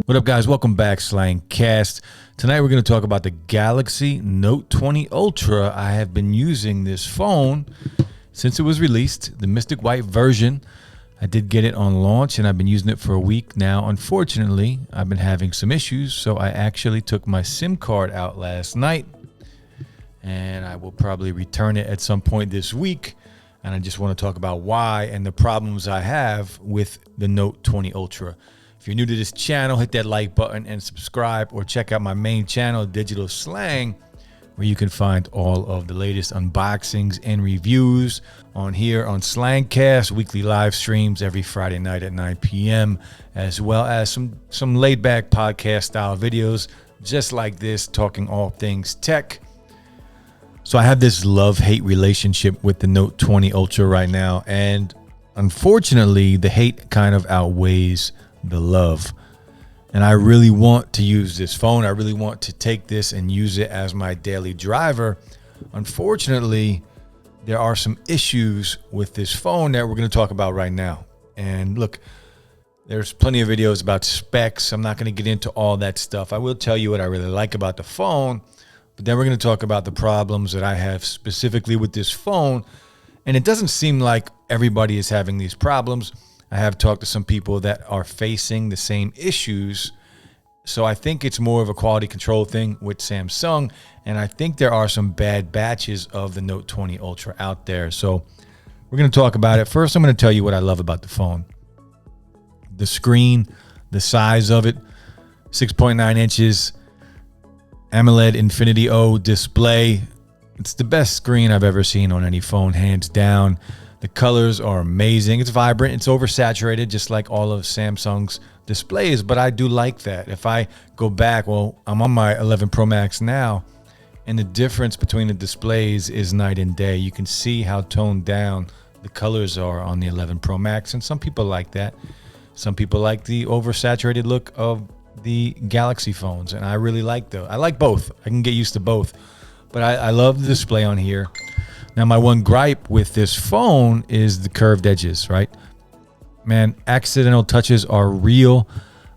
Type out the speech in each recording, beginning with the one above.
What up, guys? Welcome back, Slangcast. Tonight we're going to talk about the Galaxy Note 20 Ultra. I have been using this phone since it was released, the Mystic White version. I did get it on launch, and I've been using it for a week now. Unfortunately, I've been having some issues, so I actually took my SIM card out last night, and I will probably return it at some point this week. And I just want to talk about why and the problems I have with the Note 20 Ultra. If you're new to this channel, hit that like button and subscribe, or check out my main channel, Digital Slang, where you can find all of the latest unboxings and reviews on here on Slangcast, weekly live streams every Friday night at 9 p.m., as well as some laid-back podcast-style videos just like this, talking all things tech. So I have this love-hate relationship with the Note 20 Ultra right now, and unfortunately, the hate kind of outweighs the love. And I really want to use this phone. I really want to take this and use it as my daily driver. Unfortunately, there are some issues with this phone that we're going to talk about right now. And look, there's plenty of videos about specs. I'm not going to get into all that stuff. I will tell you what I really like about the phone, but then we're going to talk about the problems that I have specifically with this phone. And it doesn't seem like everybody is having these problems. I have talked to some people that are facing the same issues. So I think it's more of a quality control thing with Samsung. And I think there are some bad batches of the Note 20 Ultra out there. So we're going to talk about it. First, I'm going to tell you what I love about the phone. The screen, the size of it, 6.9 inches, AMOLED Infinity O display. It's the best screen I've ever seen on any phone, hands down. The colors are amazing. It's vibrant. It's oversaturated, just like all of Samsung's displays, but I do like that. If I go back, well, I'm on my 11 Pro Max now, and the difference between the displays is night and day. You can see how toned down the colors are on the 11 Pro Max, and some people like that. Some people like the oversaturated look of the Galaxy phones, and I really like those. I like both. I can get used to both, but I love the display on here. Now, my one gripe with this phone is the curved edges, right? Man, accidental touches are real.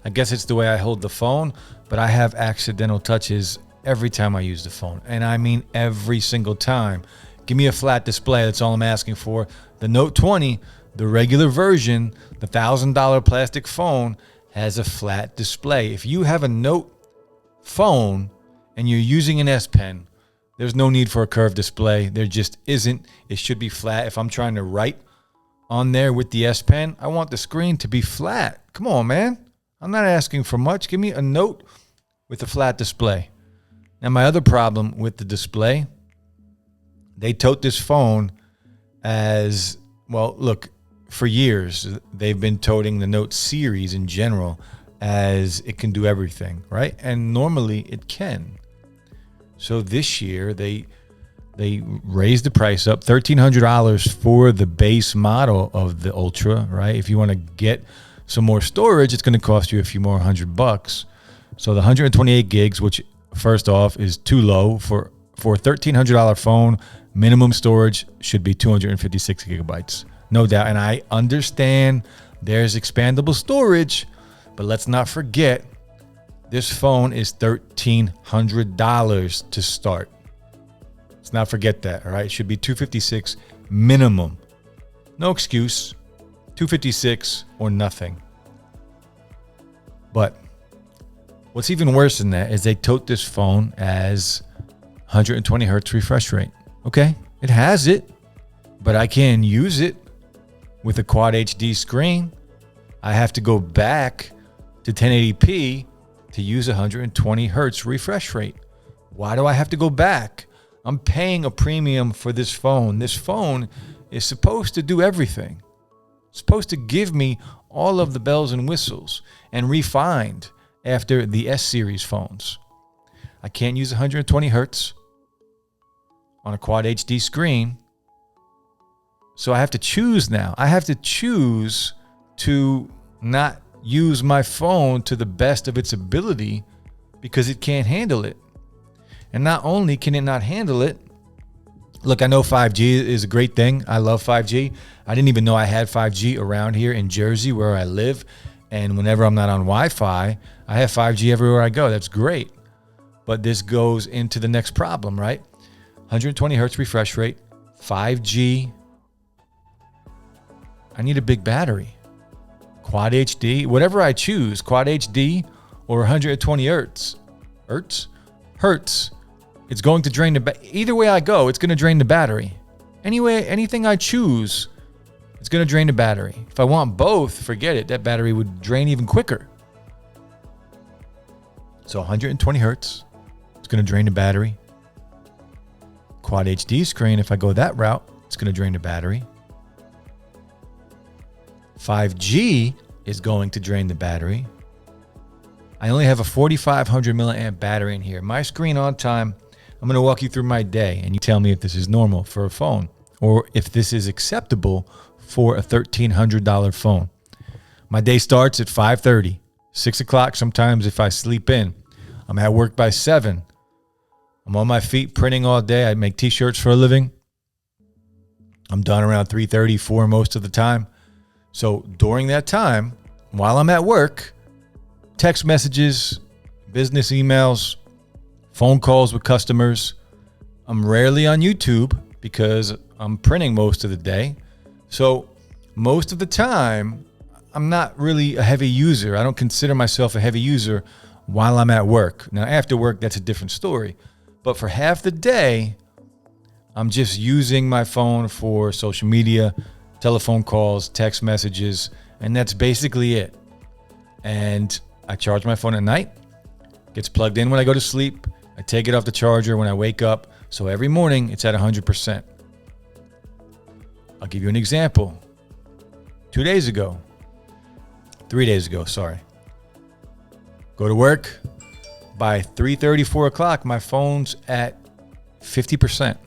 I guess it's the way I hold the phone, but I have accidental touches every time I use the phone. And I mean every single time. Give me a flat display. That's all I'm asking for. The Note 20, the regular version, the $1,000 plastic phone, has a flat display. If you have a Note phone and you're using an S Pen, there's no need for a curved display. There just isn't. It should be flat. If I'm trying to write on there with the S Pen, I want the screen to be flat. Come on, man. I'm not asking for much. Give me a Note with a flat display. Now, my other problem with the display, they tote this phone as, well, look, for years, they've been toting the Note series in general as it can do everything, right? And normally it can. So this year, they raised the price up, $1,300 for the base model of the Ultra, right? If you want to get some more storage, it's going to cost you a few more $100. So the 128 gigs, which first off is too low for a $1,300 phone, minimum storage should be 256 gigabytes, no doubt. And I understand there's expandable storage, but let's not forget, this phone is $1,300 to start. Let's not forget that, all right? It should be $256 minimum. No excuse. $256 or nothing. But what's even worse than that is they tote this phone as 120 hertz refresh rate. Okay, it has it, but I can't use it with a Quad HD screen. I have to go back to 1080p to use 120 hertz refresh rate. Why do I have to go back? I'm paying a premium for this phone. This phone is supposed to do everything. It's supposed to give me all of the bells and whistles and refined after the S series phones. I can't use 120 hertz on a Quad HD screen. So I have to choose now. I have to choose to not use my phone to the best of its ability because it can't handle it. And not only can it not handle it, Look, I know 5G is a great thing. I love 5G. I didn't even know I had 5G around here in Jersey where I live. And whenever I'm not on Wi-Fi, I have 5G everywhere I go. That's great. But this goes into the next problem, right? 120 hertz refresh rate, 5G. I need a big battery. Quad HD, whatever I choose, Quad HD or 120 hertz. Hertz. It's going to drain either way I go, it's going to drain the battery. Anyway, anything I choose, it's going to drain the battery. If I want both, forget it. That battery would drain even quicker. So 120 hertz, it's going to drain the battery. Quad HD screen, if I go that route, it's going to drain the battery. 5G is going to drain the battery. I only have a 4,500 milliamp battery in here. My screen on time, I'm going to walk you through my day and you tell me if this is normal for a phone or if this is acceptable for a $1,300 phone. My day starts at 5:30, 6 o'clock sometimes if I sleep in. I'm at work by 7. I'm on my feet printing all day. I make t-shirts for a living. I'm done around 3:30, 4 most of the time. So during that time, while I'm at work, text messages, business emails, phone calls with customers. I'm rarely on YouTube because I'm printing most of the day. So most of the time, I'm not really a heavy user. I don't consider myself a heavy user while I'm at work. Now, after work, that's a different story. But for half the day, I'm just using my phone for social media, telephone calls, text messages, and that's basically it. And I charge my phone at night, gets plugged in when I go to sleep. I take it off the charger when I wake up. So every morning it's at 100%. I'll give you an example. 3 days ago, go to work. By 3:30, 4 o'clock, my phone's at 50%.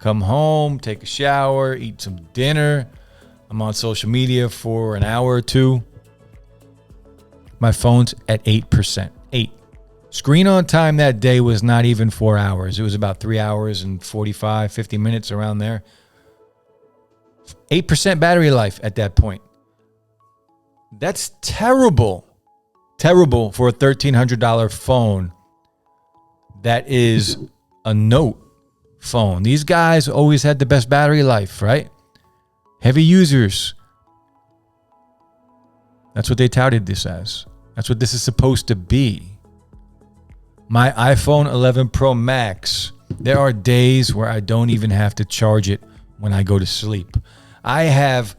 Come home, take a shower, eat some dinner. I'm on social media for an hour or two. My phone's at 8%. 8. Screen on time that day was not even 4 hours. It was about 3 hours and 45, 50 minutes around there. 8% battery life at that point. That's terrible. Terrible for a $1,300 phone that is a Note phone. These guys always had the best battery life, right? Heavy users. That's what they touted this as. That's what this is supposed to be. My iPhone 11 Pro Max, there are days where I don't even have to charge it when I go to sleep. I have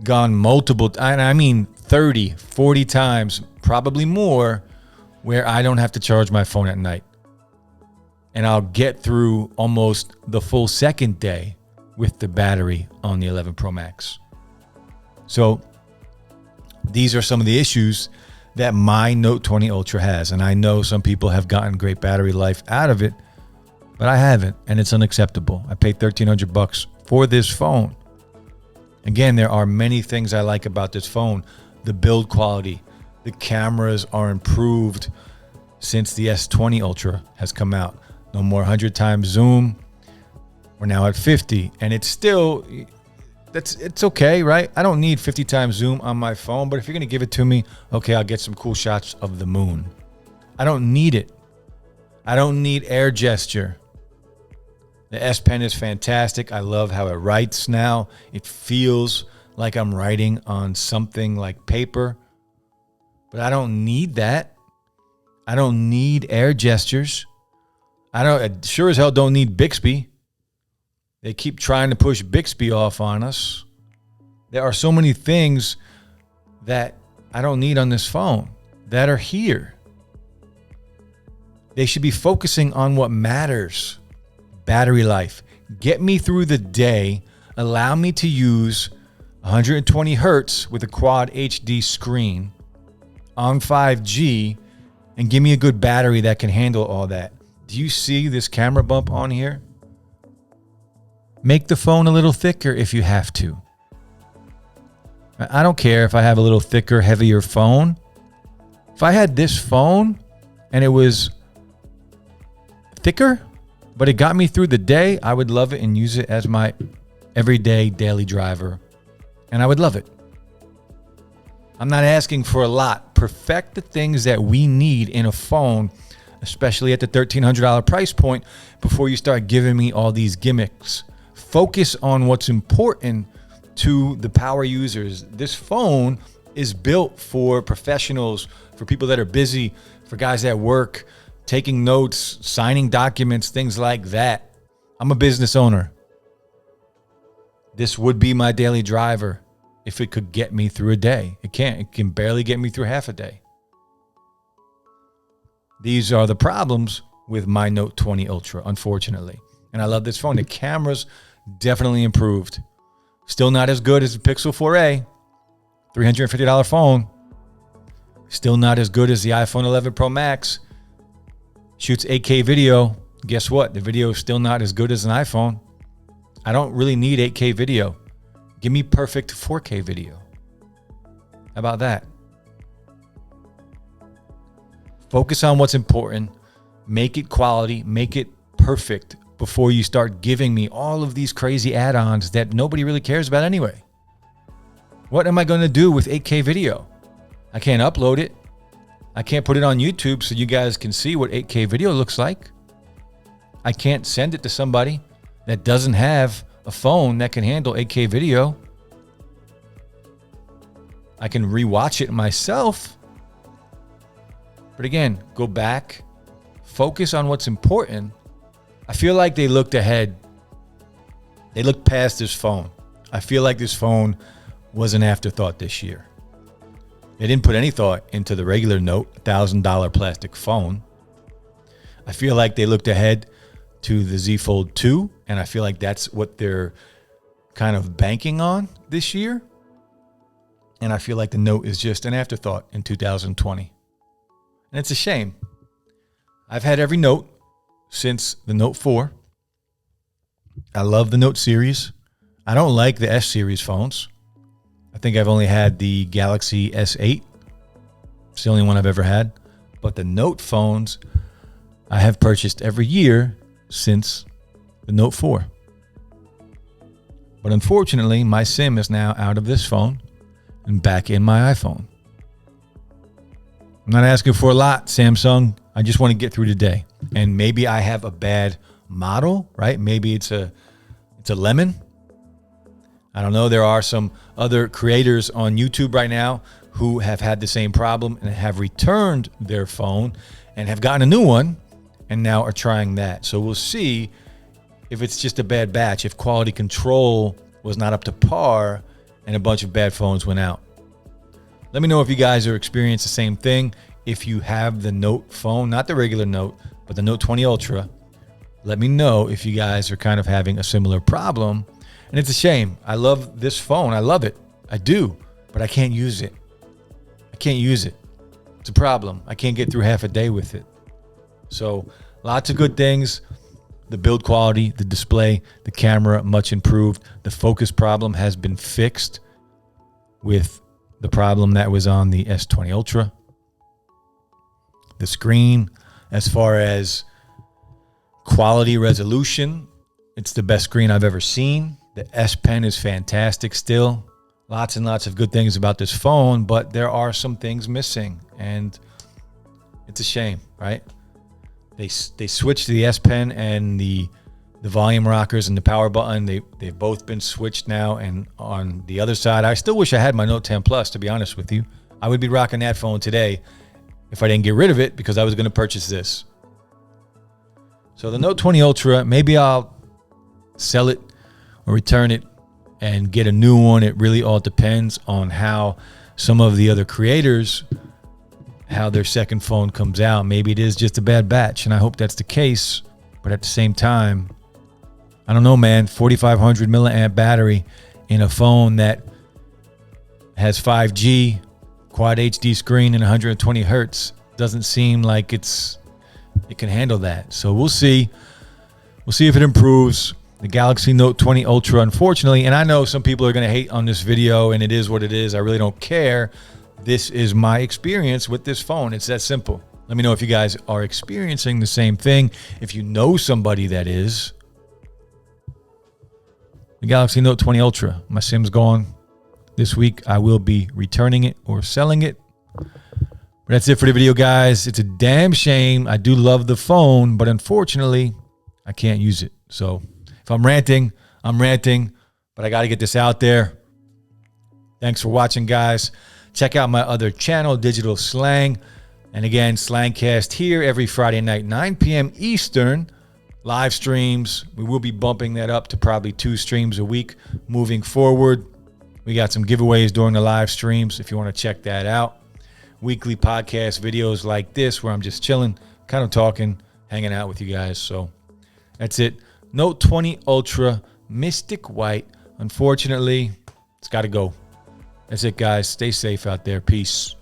gone multiple, I mean 30, 40 times, probably more, where I don't have to charge my phone at night. And I'll get through almost the full second day with the battery on the 11 Pro Max. So these are some of the issues that my Note 20 Ultra has. And I know some people have gotten great battery life out of it, but I haven't, and it's unacceptable. I paid $1,300 for this phone. Again, there are many things I like about this phone. The build quality, the cameras are improved since the S20 Ultra has come out. No more 100 times zoom. We're now at 50, and it's still, it's okay, right? I don't need 50 times zoom on my phone, but if you're going to give it to me, okay, I'll get some cool shots of the moon. I don't need it. I don't need air gesture. The S Pen is fantastic. I love how it writes now. It feels like I'm writing on something like paper, but I don't need that. I don't need air gestures. I sure as hell don't need Bixby. They keep trying to push Bixby off on us. There are so many things that I don't need on this phone that are here. They should be focusing on what matters. Battery life. Get me through the day. Allow me to use 120 hertz with a Quad HD screen on 5G and give me a good battery that can handle all that. Do you see this camera bump on here? Make the phone a little thicker if you have to. I don't care if I have a little thicker, heavier phone. If I had this phone and it was thicker, but it got me through the day. I would love it and use it as my everyday daily driver, and I would love it. I'm not asking for a lot. Perfect the things that we need in a phone, especially at the $1,300 price point, before you start giving me all these gimmicks. Focus on what's important to the power users. This phone is built for professionals, for people that are busy, for guys that work, taking notes, signing documents, things like that. I'm a business owner. This would be my daily driver if it could get me through a day. It can't. It can barely get me through half a day. These are the problems with my Note 20 Ultra, unfortunately. And I love this phone. The camera's definitely improved. Still not as good as the Pixel 4a, $350 phone. Still not as good as the iPhone 11 Pro Max. Shoots 8K video. Guess what? The video is still not as good as an iPhone. I don't really need 8K video. Give me perfect 4K video. How about that? Focus on what's important. Make it quality. Make it perfect before you start giving me all of these crazy add-ons that nobody really cares about anyway. What am I going to do with 8K video? I can't upload it. I can't put it on YouTube so you guys can see what 8K video looks like. I can't send it to somebody that doesn't have a phone that can handle 8K video. I can rewatch it myself. But again, go back, focus on what's important. I feel like they looked ahead. They looked past this phone. I feel like this phone was an afterthought this year. They didn't put any thought into the regular Note, $1,000 plastic phone. I feel like they looked ahead to the Z Fold 2, and I feel like that's what they're kind of banking on this year. And I feel like the Note is just an afterthought in 2020. And it's a shame. I've had every Note since the Note 4. I love the Note series. I don't like the S series phones. I think I've only had the Galaxy S8. It's the only one I've ever had. But the Note phones I have purchased every year since the Note 4. But unfortunately, my SIM is now out of this phone and back in my iPhone. I'm not asking for a lot, Samsung. I just want to get through today. And maybe I have a bad model, right? Maybe it's a lemon. I don't know. There are some other creators on YouTube right now who have had the same problem and have returned their phone and have gotten a new one and now are trying that. So we'll see if it's just a bad batch, if quality control was not up to par and a bunch of bad phones went out. Let me know if you guys are experiencing the same thing. If you have the Note phone, not the regular Note, but the Note 20 Ultra, let me know if you guys are kind of having a similar problem. And it's a shame. I love this phone. I love it. I do, but I can't use it. I can't use it. It's a problem. I can't get through half a day with it. So lots of good things. The build quality, the display, the camera, much improved. The focus problem has been fixed with the problem that was on the S20 Ultra. The screen, as far as quality resolution, it's the best screen I've ever seen. The S Pen is fantastic still. Lots and lots of good things about this phone, but there are some things missing, and it's a shame, right? They switched the S Pen and the volume rockers and the power button. They've both been switched now, and on the other side, I still wish I had my Note 10 Plus, to be honest with you. I would be rocking that phone today if I didn't get rid of it because I was going to purchase this. So the Note 20 Ultra, maybe I'll sell it or return it and get a new one. It really all depends on how some of the other creators, how their second phone comes out. Maybe it is just a bad batch, and I hope that's the case. But at the same time, I don't know, man. 4,500 milliamp battery in a phone that has 5G, quad HD screen, and 120 hertz doesn't seem like it can handle that. So we'll see. We'll see if it improves. The Galaxy Note 20 Ultra, unfortunately, and I know some people are going to hate on this video, and it is what it is. I really don't care. This is my experience with this phone. It's that simple. Let me know if you guys are experiencing the same thing. If you know somebody that is. The Galaxy Note 20 Ultra. My SIM's gone. This week, I will be returning it or selling it. But that's it for the video, guys. It's a damn shame. I do love the phone, but unfortunately, I can't use it. So if I'm ranting, I'm ranting. But I got to get this out there. Thanks for watching, guys. Check out my other channel, Digital Slang. And again, Slangcast here every Friday night, 9 p.m. Eastern. Live streams. We will be bumping that up to probably 2 streams a week moving forward. We got some giveaways during the live streams if you want to check that out. Weekly podcast videos like this where I'm just chilling, kind of talking, hanging out with you guys. So that's it. Note 20 Ultra, Mystic White. Unfortunately, it's got to go. That's it, guys. Stay safe out there. Peace.